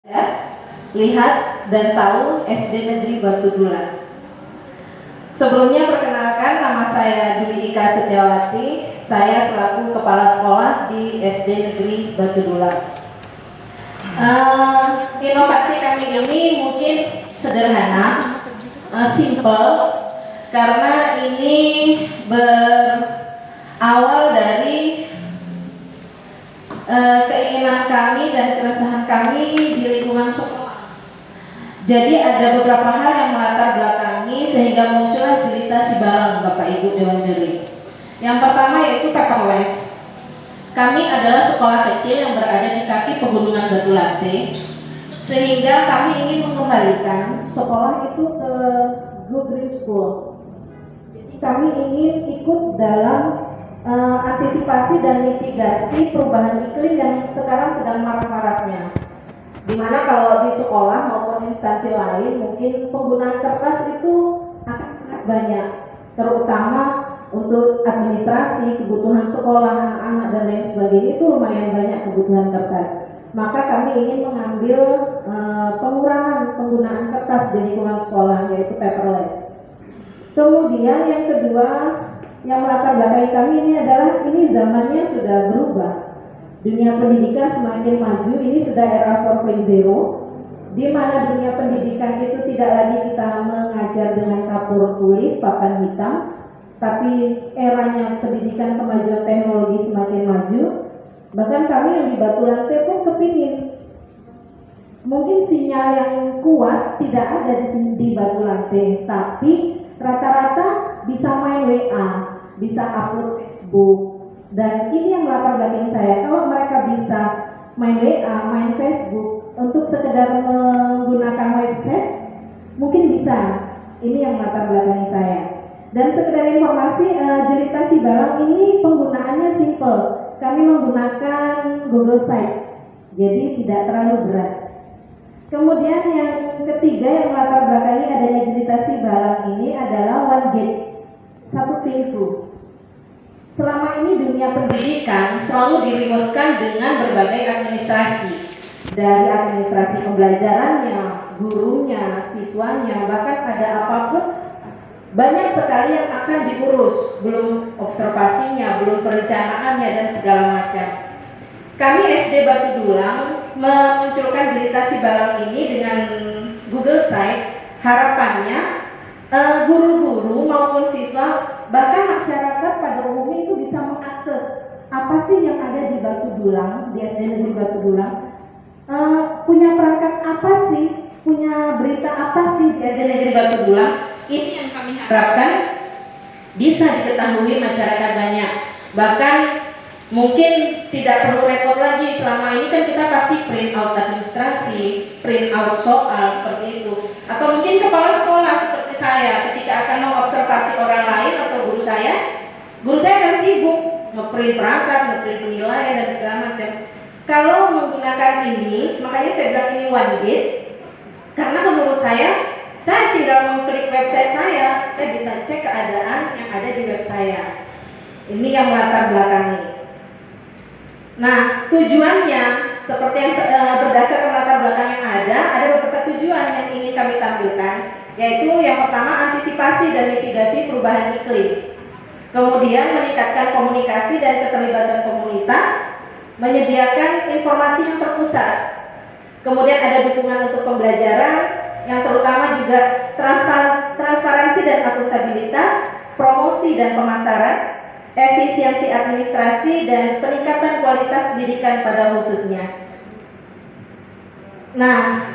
Ya, lihat dan tahu SD Negeri Batu Dulang. Sebelumnya perkenalkan, nama saya Dwi Ika Setiawati. Saya selaku kepala sekolah di SD Negeri Batu Dulang. Inovasi kami ini mungkin sederhana, simple, karena ini berawal dari keinginan kami dan keresahan kami di lingkungan sekolah. Jadi ada beberapa hal yang melatar belakangi sehingga muncullah Jelita Sibalang, Bapak Ibu Dewan Juri. Yang pertama yaitu paperless. Kami adalah sekolah kecil yang berada di kaki pegunungan Batu Lante, sehingga kami ingin mengembalikan sekolah itu ke Go Green School. Jadi kami ingin ikut dalam antisipasi dan mitigasi perubahan iklim yang sekarang sedang marak-maraknya. Dimana kalau di sekolah maupun instansi lain mungkin penggunaan kertas itu akan sangat banyak, terutama untuk administrasi, kebutuhan sekolah, anak-anak dan lain sebagainya itu lumayan banyak kebutuhan kertas. Maka kami ingin mengambil pengurangan penggunaan kertas di lingkungan sekolah, yaitu paperless. Kemudian yang kedua yang melatar belakangi kami ini adalah ini zamannya sudah berubah. Dunia pendidikan semakin maju, ini sudah era 4.0, di mana dunia pendidikan itu tidak lagi kita mengajar dengan kapur tulis, papan hitam, tapi eranya pendidikan kemajuan teknologi semakin maju. Bahkan kami yang di Batu Lante pun kepingin, mungkin sinyal yang kuat tidak ada di Batu Lante, tapi rata-rata bisa main WA, bisa upload Facebook, dan ini yang melatar belakangi saya. Kalau mereka bisa main WA, main Facebook untuk sekedar menggunakan website, mungkin bisa. Ini yang melatar belakangi saya. Dan sekedar informasi, Jelita Sibalang ini penggunaannya simple. Kami menggunakan Google Site, jadi tidak terlalu berat. Kemudian yang ketiga yang melatar belakangi adanya Jelita Sibalang ini adalah One Gate, satu pintu. Selama ini dunia pendidikan selalu diriwetkan dengan berbagai administrasi, dari administrasi pembelajarannya, gurunya, siswanya, bahkan ada apapun banyak sekali yang akan diurus, belum observasinya, belum perencanaannya dan segala macam. Kami SD Batu Dulang memunculkan Jelita Sibalang ini dengan Google Site. Harapannya guru-guru maupun siswa, bahkan masyarakat pada umumnya itu bisa mengakses apa sih yang ada di Batu Dulang, di SD Negeri Batu Dulang, punya perangkat apa sih, punya berita apa sih di SD Negeri Batu Dulang. Ini yang kami harapkan bisa diketahui masyarakat banyak. Bahkan mungkin tidak perlu repot lagi. Selama ini kan kita pasti print out administrasi, print out soal seperti itu. Atau mungkin kepala sekolah seperti saya ketika akan mengobservasi orang lain atau guru saya akan sibuk ngeprint perangkat, ngeprint penilaian dan segala macam. Kalau menggunakan ini, makanya saya bilang ini One Gate, karena menurut saya tinggal mengklik website saya bisa cek keadaan yang ada di web saya. Ini yang melatar belakangi. Nah, tujuannya seperti yang berdasarkan latar belakang yang ada beberapa tujuan yang ingin kami tampilkan, yaitu yang pertama antisipasi dan mitigasi perubahan iklim, kemudian meningkatkan komunikasi dan keterlibatan komunitas, menyediakan informasi yang terpusat, kemudian ada dukungan untuk pembelajaran yang terutama juga transparansi dan akuntabilitas, promosi dan pemasaran, efisiensi administrasi dan peningkatan kualitas pendidikan pada khususnya. Nah,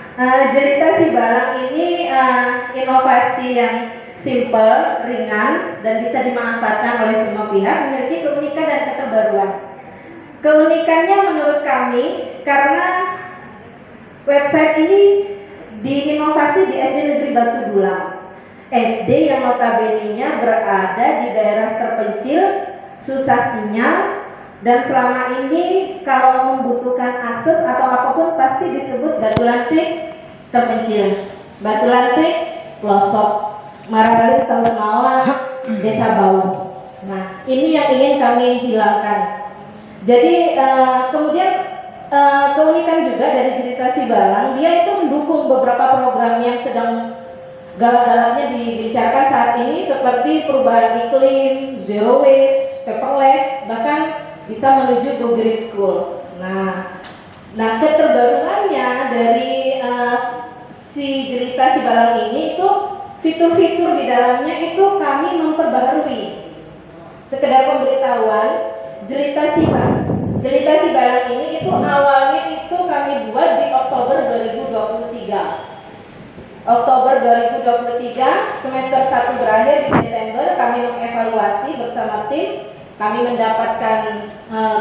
Jelita Sibalang ini inovasi yang simple, ringan, dan bisa dimanfaatkan oleh semua pihak, memiliki keunikan dan keterbaruan. Keunikannya menurut kami karena website ini diinovasi di SD Negeri Batu Dulang, SD yang notabene-nya berada di daerah terpencil, susah sinyal, dan selama ini kalau membutuhkan akses atau apapun pasti disebut Batu Lante terpencil, Batu Lante pelosok, Marabali Tahu Semawa, Desa Bau. Nah, ini yang ingin kami hilangkan. Jadi kemudian keunikan juga dari Jelita Sibalang, dia itu mendukung beberapa program yang sedang galak-galaknya digencarkan saat ini seperti perubahan iklim, zero waste, paperless, bahkan bisa menuju go green school. Nah keterbaruannya dari si Jelita Sibalang ini itu fitur-fitur di dalamnya itu kami memperbaharui. Sekedar pemberitahuan, Jelita Sibalang ini itu awalnya itu kami buat di Oktober 2023. Oktober 2023, semester 1 berakhir di Desember, kami mengevaluasi bersama tim, kami mendapatkan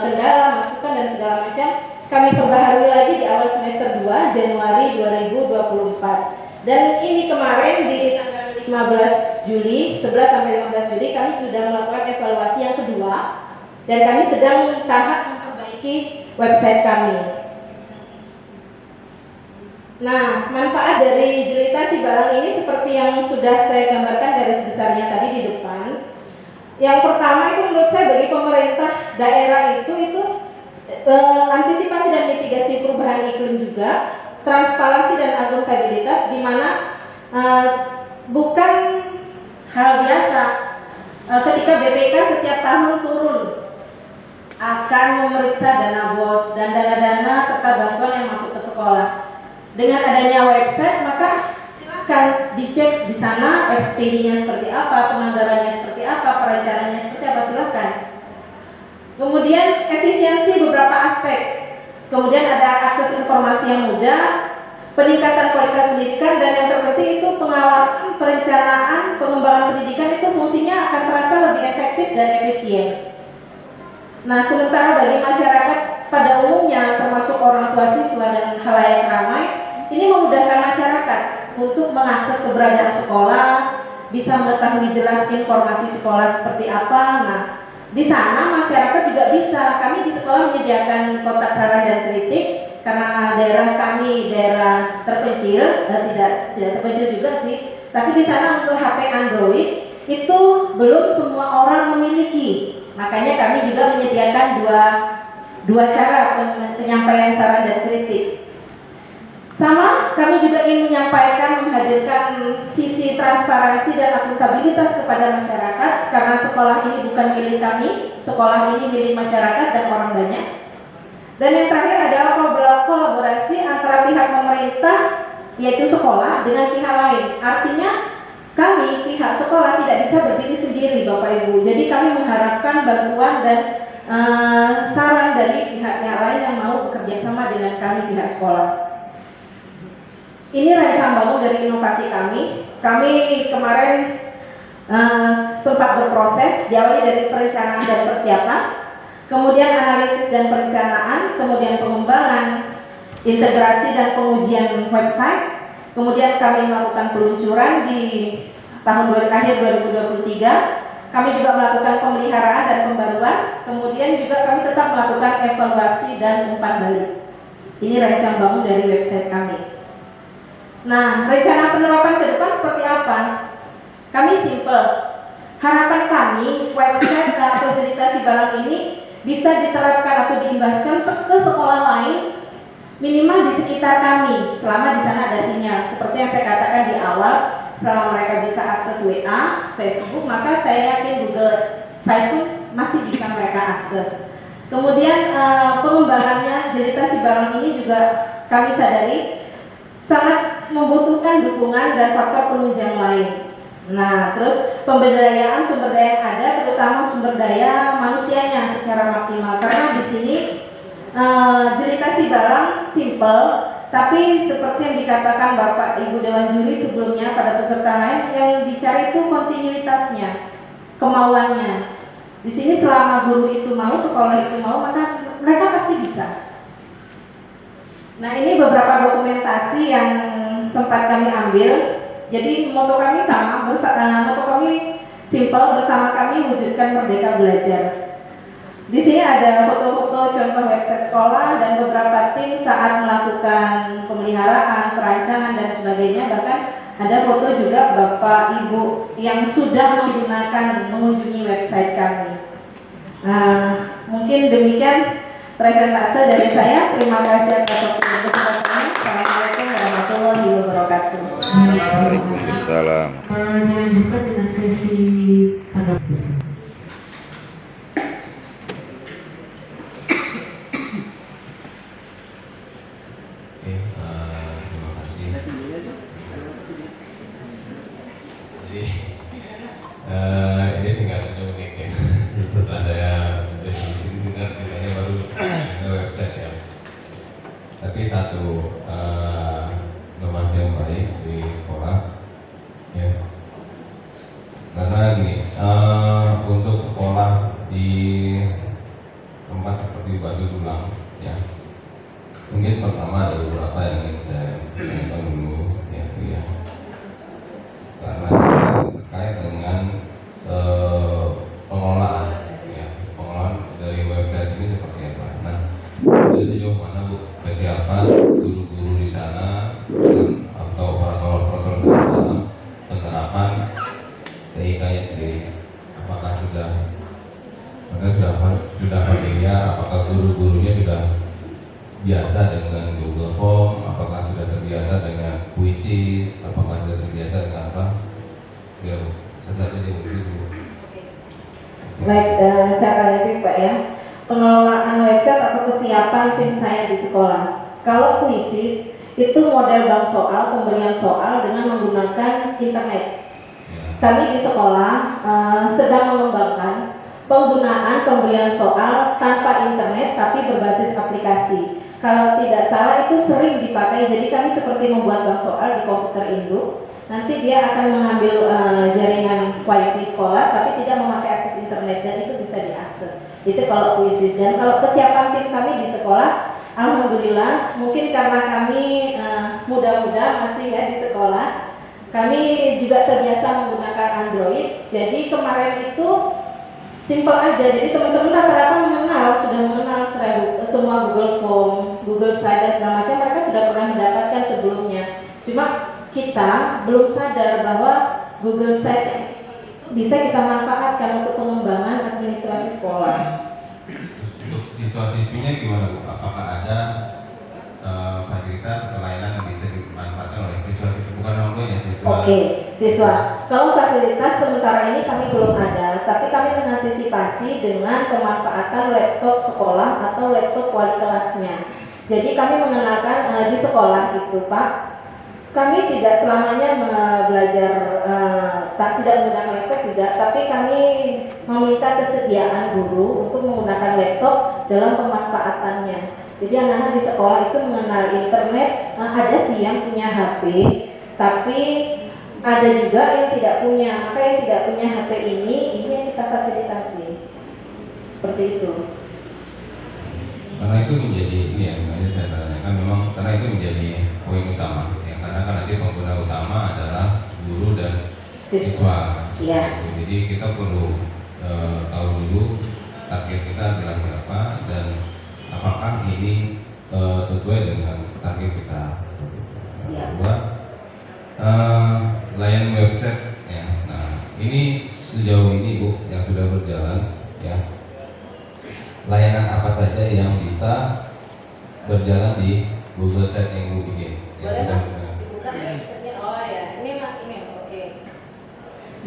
kendala, masukan dan segala macam. Kami perbaharui lagi di awal semester 2, Januari 2024. Dan ini kemarin di tanggal 15 Juli, 11 sampai 15 Juli kami sudah melakukan evaluasi yang kedua dan kami sedang tahap memperbaiki website kami. Nah, manfaat dari Jelita Sibalang ini seperti yang sudah saya gambarkan garis besarnya tadi di depan. Yang pertama itu menurut saya bagi pemerintah daerah itu antisipasi dan mitigasi perubahan iklim juga, transparansi dan akuntabilitas, di mana bukan hal biasa ketika BPK setiap tahun turun akan memeriksa dana BOS dan dana-dana serta bantuan yang masuk ke sekolah. Dengan adanya website, maka silakan dicek di sana SPD-nya seperti apa, penganggarannya seperti apa, perencanaannya seperti apa, silakan. Kemudian efisiensi beberapa aspek. Kemudian ada akses informasi yang mudah, peningkatan kualitas pendidikan, dan yang terpenting itu pengawasan, perencanaan, pengembangan pendidikan itu fungsinya akan terasa lebih efektif dan efisien. Nah, sementara bagi masyarakat pada umumnya, termasuk orang tua siswa dan khalayak ramai, ini memudahkan masyarakat untuk mengakses keberadaan sekolah, bisa mengetahui jelas informasi sekolah seperti apa. Nah, di sana masyarakat juga bisa. Kami di sekolah menyediakan kotak saran dan kritik karena daerah kami daerah terpencil, tidak terpencil juga sih. Tapi di sana untuk HP Android itu belum semua orang memiliki. Makanya kami juga menyediakan dua cara penyampaian saran dan kritik. Sama, kami juga ingin menyampaikan, menghadirkan sisi transparansi dan akuntabilitas kepada masyarakat, karena sekolah ini bukan milik kami, sekolah ini milik masyarakat dan orang banyak. Dan yang terakhir adalah kolaborasi antara pihak pemerintah, yaitu sekolah, dengan pihak lain. Artinya, kami, pihak sekolah, tidak bisa berdiri sendiri, Bapak Ibu. Jadi kami mengharapkan bantuan dan saran dari pihak yang lain yang mau bekerja sama dengan kami, pihak sekolah. Ini rancang bangun dari inovasi kami. Kami kemarin sempat berproses, diawali dari perencanaan dan persiapan, kemudian analisis dan perencanaan, kemudian pengembangan, integrasi dan pengujian website, kemudian kami melakukan peluncuran di akhir 2023. Kami juga melakukan pemeliharaan dan pembaruan, kemudian juga kami tetap melakukan evaluasi dan umpan balik. Ini rancang bangun dari website kami. Nah, rencana penerapan ke depan seperti apa? Kami simple. Harapan kami, website atau Jelita Sibalang ini bisa diterapkan atau diimbaskan ke sekolah lain, minimal di sekitar kami, selama di sana ada sinyal. Seperti yang saya katakan di awal, selama mereka bisa akses WA, Facebook, maka saya yakin Google Site pun masih bisa mereka akses. Kemudian pengembangannya Jelita Sibalang ini juga kami sadari sangat membutuhkan dukungan dan faktor penunjang lain. Nah, terus pemberdayaan sumber daya yang ada, terutama sumber daya manusianya secara maksimal. Karena di sini Jelita Sibalang simple, tapi seperti yang dikatakan Bapak Ibu Dewan Juri sebelumnya pada peserta lain, yang dicari itu kontinuitasnya, kemauannya. Di sini selama guru itu mau, sekolah itu mau, maka mereka pasti bisa. Nah, ini beberapa dokumentasi yang sempat kami ambil. Jadi moto kami sama, moto kami simple, bersama kami wujudkan merdeka belajar. Di sini ada foto-foto contoh website sekolah dan beberapa tim saat melakukan pemeliharaan, perancangan dan sebagainya. Bahkan ada foto juga Bapak Ibu yang sudah mengunjungi website kami. Nah, mungkin demikian presentase dari saya. Terima kasih atas waktu dan kesempatannya. Assalamualaikum warahmatullahi wabarakatuh. Waalaikumsalam. Dilanjutkan dengan sesi tanggapan. Terima kasih. Jadi ini singkatannya unik ya. Setelah saya dengar ceritanya baru ada website ya. Tapi satu inovasi yang baik di sekolah ya. Karena gini, untuk sekolah di tempat seperti Batu Tulang ya. Mungkin pertama ada beberapa yang ingin saya tanyakan dulu ya, ya. Karena terkait dengan pengelolaan ya, pengelolaan dari website ini seperti apa. Nah, sejauh mana Bu kesiapan guru-guru di sana atau para profesor dalam penerapan TIK-nya sendiri, apakah sudah familiar, apakah guru-gurunya sudah biasa dengan Google Form, apakah sudah terbiasa dengan Quizzes, apakah sudah terbiasa dengan apa? Ya, setelah itu dulu. Baik, saya tanya Pak ya. Pengelolaan website atau kesiapan tim saya di sekolah. Kalau Quizzes itu model bank soal, pemberian soal dengan menggunakan internet. Ya. Kami di sekolah sedang mengembangkan penggunaan pemberian soal tanpa internet tapi berbasis aplikasi. Kalau tidak salah itu sering dipakai, jadi kami seperti membuat bank soal di komputer induk. Nanti dia akan mengambil jaringan wifi sekolah tapi tidak memakai akses internet dan itu bisa diakses. Itu kalau Quizzes. Dan kalau kesiapan tim kami di sekolah, alhamdulillah mungkin karena kami muda-muda masih ya di sekolah, kami juga terbiasa menggunakan Android. Jadi kemarin itu simple aja, jadi teman-teman rata-rata sudah mengenal semua Google Form, Google Slide dan segala macam, mereka sudah pernah mendapatkan sebelumnya. Cuma kita belum sadar bahwa Google Slide yang simple itu bisa kita manfaatkan untuk pengembangan administrasi sekolah. Untuk siswa-siswinya gimana Bu? Apakah ada fasilitas atau layanan yang bisa dimanfaatkan oleh siswa-siswa, bukan orang tuanya, siswa? Oke, siswa. Kalau fasilitas sementara ini kami belum ada, tapi kami mengantisipasi dengan pemanfaatan laptop sekolah atau laptop wali kelasnya. Jadi kami mengenalkan di sekolah itu Pak, kami tidak selamanya belajar tidak menggunakan laptop tidak, tapi kami meminta kesediaan guru untuk menggunakan laptop dalam pemanfaatannya. Jadi anak-anak di sekolah itu mengenal internet, ada sih yang punya HP, tapi ada juga yang tidak punya. Maka yang tidak punya HP ini yang kita fasilitasi. Seperti itu. Karena itu menjadi ini ya, makanya saya tanyakan memang karena itu menjadi poin utama ya, karena kan nanti pengguna utama adalah guru dan siswa. Ya. Jadi kita perlu tahu dulu target kita adalah siapa dan apakah ini sesuai dengan target kita. Kedua, layanan website ya. Nah, ini sejauh ini Bu yang sudah berjalan ya. Layanan apa saja yang bisa berjalan di Google Site yang Ibu bikin? Boleh Mas, dibuka websitenya. Oh ya, ini oke.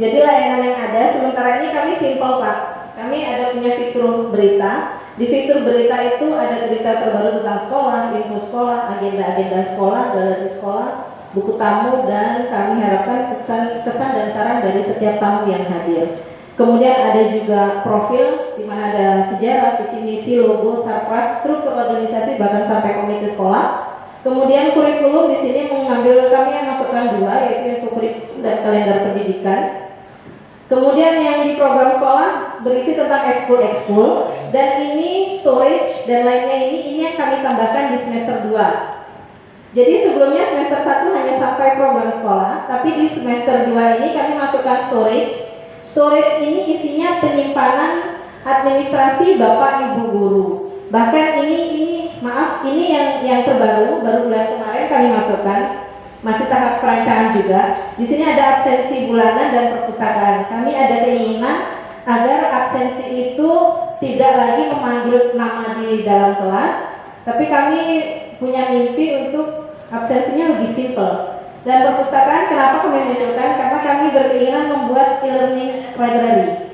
Jadi layanan yang ada sementara ini kami simple Pak. Kami ada punya fitur berita. Di fitur berita itu ada berita terbaru tentang sekolah, info sekolah, agenda-agenda sekolah, galeri sekolah, buku tamu, dan kami harapkan kesan dan saran dari setiap tamu yang hadir. Kemudian ada juga profil di mana ada sejarah, visi misi, logo, sarpras, struktur organisasi, bahkan sampai komite sekolah. Kemudian kurikulum di sini mengambil kami yang masukkan dua, yaitu info kurikulum dan kalender pendidikan. Kemudian yang di program sekolah berisi tentang ekskul, dan ini storage dan lainnya ini yang kami tambahkan di semester 2. Jadi sebelumnya semester 1 hanya sampai program sekolah, tapi di semester 2 ini kami masukkan storage. Storage ini isinya penyimpanan administrasi Bapak Ibu guru. Bahkan ini yang terbaru, baru bulan kemarin kami masukkan. Masih tahap perancangan juga. Di sini ada absensi bulanan dan perpustakaan. Kami ada keinginan agar absensi itu tidak lagi memanggil nama di dalam kelas, tapi kami punya mimpi untuk absensinya lebih simpel. Dan perpustakaan kenapa kami munculkan? Karena kami berkeinginan membuat e-learning library.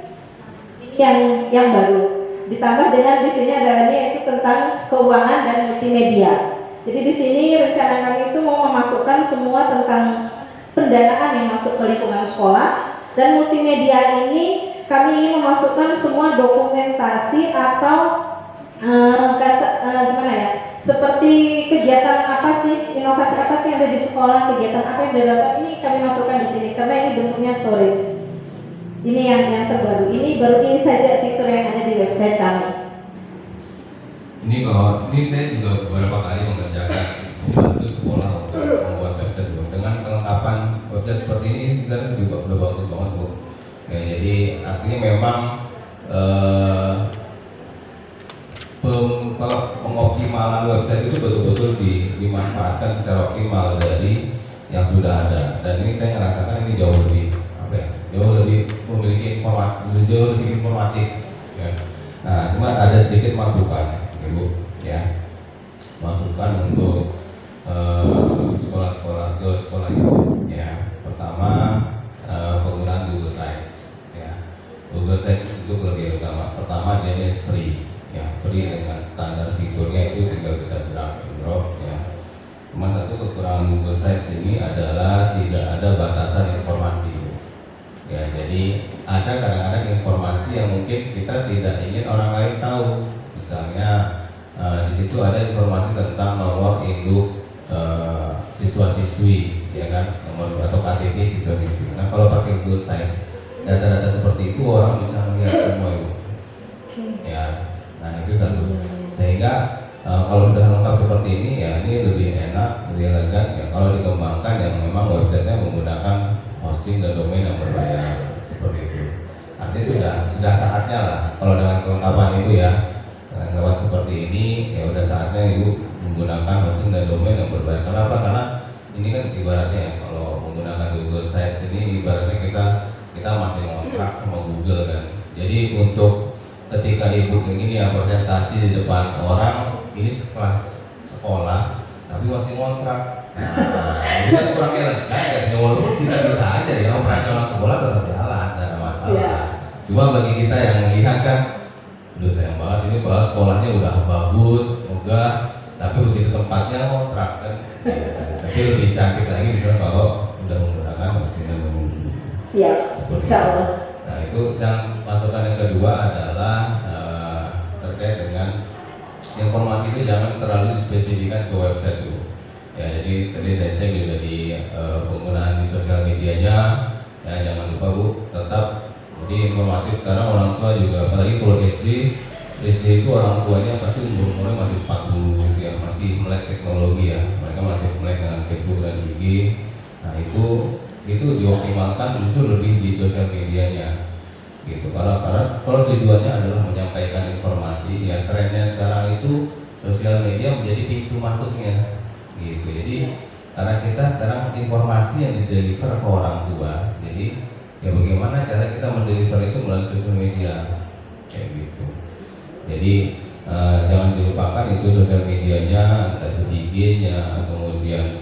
Ini yang baru. Ditambah dengan di sini adalah yaitu tentang keuangan dan multimedia. Jadi di sini rencana kami itu mau memasukkan semua tentang pendanaan yang masuk ke lingkungan sekolah, dan multimedia ini kami ingin memasukkan semua dokumentasi atau gimana ya, seperti kegiatan apa sih, inovasi apa sih yang ada di sekolah, kegiatan apa yang dilakukan, ini kami masukkan di sini karena ini bentuknya storage. Ini yang terbaru. Ini baru ini saja fitur yang ada di website kami. Ini saya juga beberapa kali mengerjakan membantu sekolah untuk membuat website Bu. Dengan kelengkapan website seperti ini kita juga udah bagus banget Bu. Ya, jadi artinya memang kalau pengoptimalan website itu betul-betul dimanfaatkan secara optimal dari yang sudah ada. Dan ini saya merasakan ini jauh lebih jauh lebih memiliki jauh lebih informatif. Ya. Nah, cuma ada sedikit masukan, Ibu, ya, masukan untuk sekolah itu. Ya, pertama penggunaan Google Sites. Ya, Google Sites itu lebih utama. Pertama dia free. Ya, free dengan standar fiturnya itu tinggal kita drag. Ya. Cuma satu kekurangan Google Sites ini adalah tidak ada batasan informasi. Ya, jadi ada kadang-kadang informasi yang mungkin kita tidak ingin orang lain tahu. Misalnya di situ ada informasi tentang nomor induk siswa-siswi, ya kan, nomor atau KTP siswa-siswi. Nah, kalau pakai Google Sites, data-data seperti itu orang bisa melihat semua itu. Ya, nah itu satu. Sehingga kalau sudah lengkap seperti ini, ya ini lebih enak, lebih elegan. Ya, kalau dikembangkan yang memang websitenya menggunakan hosting dan domain yang berbayar seperti itu. Artinya sudah saatnya lah kalau dengan kelengkapan itu ya, dengan kelengkapan seperti ini ya udah saatnya Ibu menggunakan hosting dan domain yang berbayar. Kenapa? Karena ini kan ibaratnya ya, kalau menggunakan Google Sites ini ibaratnya kita masih ngontrak sama Google kan. Jadi untuk ketika Ibu ingin ya presentasi di depan orang, ini sekelas sekolah tapi masih ngontrak. Nah, itu kan kurang elegan ya, walaupun bisa-bisa aja ya operasional sekolah tetap jalan, tidak ada masalah. Yeah. Cuma bagi kita yang melihat kan, udah sayang banget ini bahwa sekolahnya udah bagus, megah, tapi begitu tempatnya ngontrak kan. Tapi lebih cantik lagi misalnya kalau udah menggunakan mesin menuju. Siap, insya Allah. Nah itu yang masukan yang kedua adalah terkait dengan informasi itu jangan terlalu dispesifikan ke website itu. Ya, jadi tadi saya cek juga di penggunaan di sosial medianya, ya jangan lupa Bu, tetap jadi informatif. Sekarang orang tua juga, apalagi kalau SD itu orang tuanya pasti umurnya masih 40 gitu ya, masih melek teknologi ya, mereka masih melek dengan Facebook dan IG. Nah itu dioptimalkan justru lebih di sosial medianya gitu. Karena kalau tujuannya adalah menyampaikan informasi, ya trennya sekarang itu sosial media menjadi pintu masuknya gitu. Jadi karena kita sekarang informasi yang dideliver ke orang tua, jadi ya bagaimana cara kita mendeliver itu melalui sosial media kayak gitu. Jadi jangan dilupakan itu sosial medianya, entah itu IG-nya, kemudian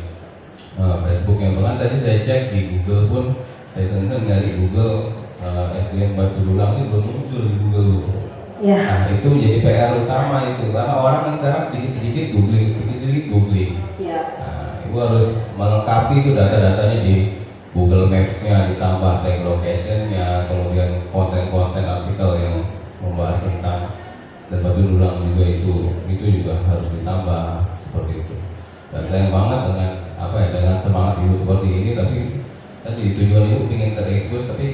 Facebook yang bahkan tadi saya cek di Google pun, saya sengaja nyari Google SDM Batu Dulang ini belum muncul di Google. Ya. Nah itu menjadi PR utama itu, karena orang kan sekarang sedikit-sedikit googling. Ya. Nah, Ibu harus melengkapi itu data-datanya di Google Maps-nya, ditambah tag location-nya, kemudian konten-konten artikel yang membahas tentang dan Batu Dulang juga itu juga harus ditambah seperti itu. Dan sayang banget dengan semangat Ibu seperti ini, tapi tadi tujuan Ibu ingin terekspos tapi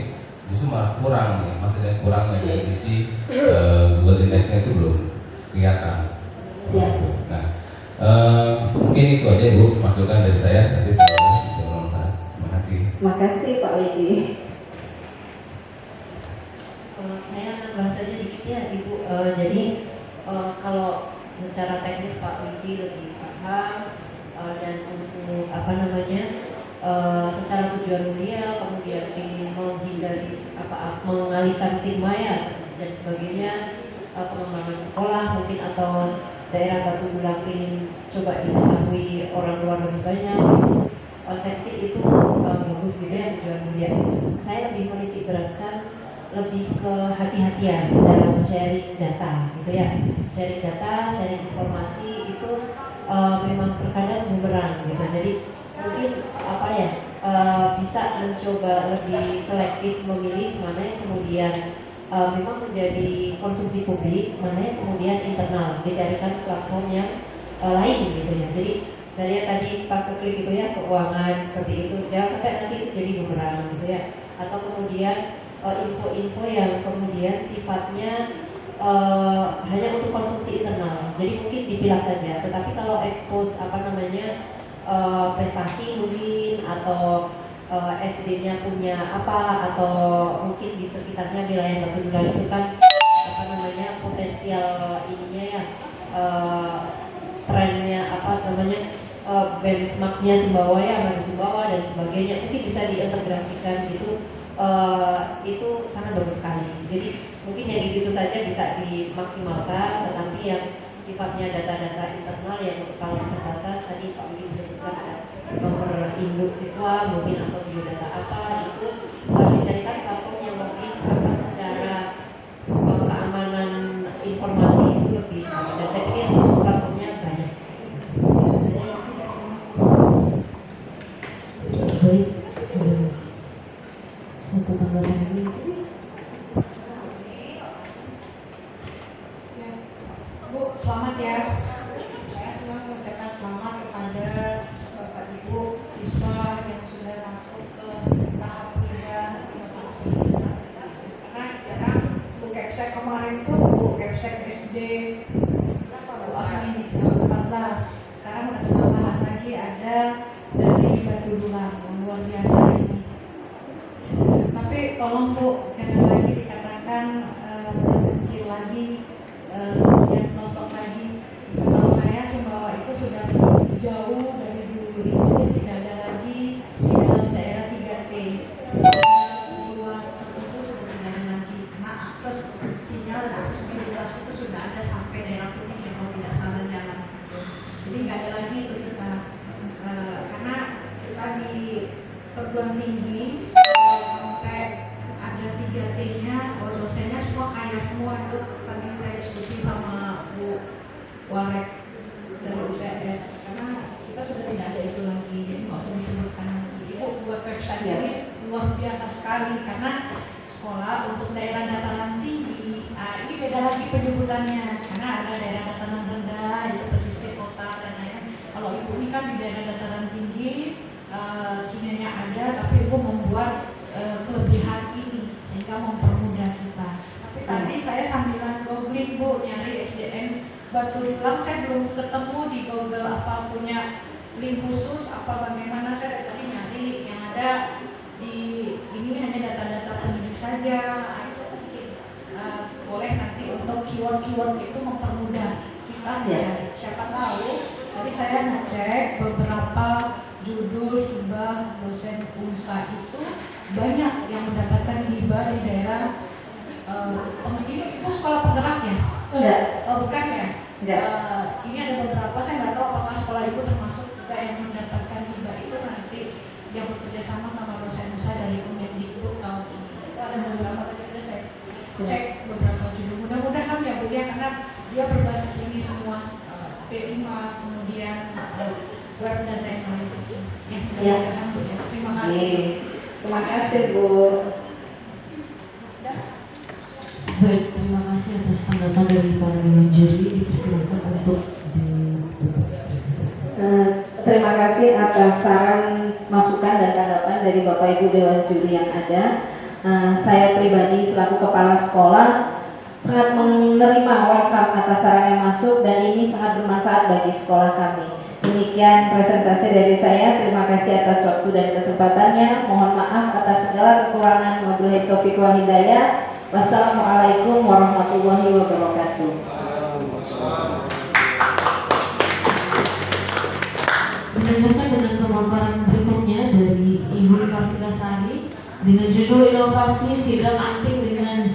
justru malah kurang ya, masih ada kurangnya dari sisi Google Index-nya itu belum kelihatan. Ya. Nah, mungkin itu aja Bu masukan dari saya. Nanti saya bisa menonton. Terima kasih. Terima kasih Pak Widi. Saya akan bahas aja dikit ya Ibu. Jadi kalau secara teknis Pak Widi lebih paham dan untuk secara tujuan mulia, kemudian ingin menghindari mengalihkan stigma ya dan sebagainya. pengembangan sekolah mungkin, atau daerah Batu Dulang ingin coba diketahui orang luar lebih banyak gitu. Saya pikir itu bagus gitu ya, tujuan mulia. Saya lebih menitik beratkan lebih ke hati-hatian dalam sharing data gitu ya. Sharing data, sharing informasi itu memang terkadang bumerang gitu. Jadi mungkin apa ya, bisa mencoba lebih selektif memilih mana yang kemudian memang menjadi konsumsi publik, mana yang kemudian internal, dicarikan platform yang lain gitu ya. Jadi saya lihat tadi pas keklik gitu ya, keuangan seperti itu, jangan sampai nanti itu jadi bumerang gitu ya. Atau kemudian info-info yang kemudian sifatnya hanya untuk konsumsi internal, jadi mungkin dipilah saja. Tetapi kalau expose prestasi mungkin, atau SD-nya punya apa, atau mungkin di sekitarnya wilayah Batu Dulang itu kan potensial ininya ya, trennya benchmarknya Sumbawa ya, Madu Sumbawa dan sebagainya, mungkin bisa diintegrasikan gitu. Itu sangat bagus sekali. Jadi mungkin yang itu saja bisa dimaksimalkan, tetapi yang sifatnya data-data internal yang kalau terbatas, tadi Pak Widi menyebutkan ada nomor induk siswa mungkin atau biodata apa, itu dicarikan platform yang lebih secara keamanan informasi itu lebih, dan saya pikir platformnya banyak. Baik, satu tanggapan lagi. Bu, selamat ya. Saya senang mengucapkan selamat kepada Bapak Ibu siswa yang sudah masuk ke tahap 3 inovasi. Karena jarang Bu Kepsek kemarin tuh, Bu Kepsek SD berapa Bu asli 14. Sekarang udah tambahan lagi ada dari Batu Dulang, yang luar biasa ini. Tapi tolong Bu, jangan lagi dikatakan kecil lagi, yang pelosok lagi. Setahu saya Sumbawa itu sudah jauh dari dulu itu tidak ada lagi di dalam daerah 3T. Luar tertentu sudah tidak ada lagi, karena akses sinyal dan akses mobilitas itu sudah ada sampai daerah kuning yang kalau tidak salah jalan. Jadi nggak ada lagi itu kita, karena kita di perguruan tinggi sampai ada 3T-nya, dosennya semua kaya semua. Itu sambil saya diskusi sama Bu Warek dari UTS, karena kita sudah tidak ada itu lagi, jadi nggak usah disebutkan lagi. Ibu buat website ini luar biasa sekali, karena sekolah untuk daerah dataran tinggi, ini beda lagi penyebutannya, karena ada daerah dataran rendah, itu pesisir kota dan lain-lain. Kalau ibu ini kan di daerah dataran tinggi, sinyalnya ada, tapi ibu membuat kelebihan ini sehingga mempermudah kita. Tapi tadi saya sambilan googling Bu, nyari SDM Batu Dulang, saya belum ketemu di Google apa punya link khusus apa bagaimana. Saya tadi nyari yang ada di ini hanya data-data pendidik saja. Itu mungkin boleh nanti untuk keyword-keyword itu mempermudah kita mencari. Siapa tahu tadi saya ngecek beberapa judul hibah dosen Unsa itu banyak yang mendapatkan hibah di daerah ini sekolah penggerak ya? Enggak. Bukan ya? Enggak. Ini ada beberapa, saya nggak tahu apakah sekolah ibu termasuk juga yang mendapatkan hibah itu nanti yang bekerja sama dosen Unsa dari Kemendikbud tahun ini. Itu ada beberapa, tadi sudah saya cek beberapa judul. Mudah-mudahan ya Bu ya, karena dia berbasis ini semua P5, kemudian web dan lain-lain. Ya, Bu ya. Terima kasih. Terima kasih Bu. Baik, terima kasih atas tanggapan dari para dewan juri. Dipersilakan untuk ditutup presentasi. Terima kasih atas saran, masukan dan tanggapan dari Bapak Ibu Dewan Juri yang ada. Saya pribadi selaku kepala sekolah sangat menerima welcome atas saran yang masuk, dan ini sangat bermanfaat bagi sekolah kami. Demikian presentasi dari saya. Terima kasih atas waktu dan kesempatannya. Mohon maaf atas segala kekurangan. Wabillahi taufiq wal hidayah. Wassalamualaikum warahmatullahi wabarakatuh. Dilanjutkan dengan pemaparan berikutnya dari Ibu Kartika Sari dengan judul Inovasi Sidang Aktif dengan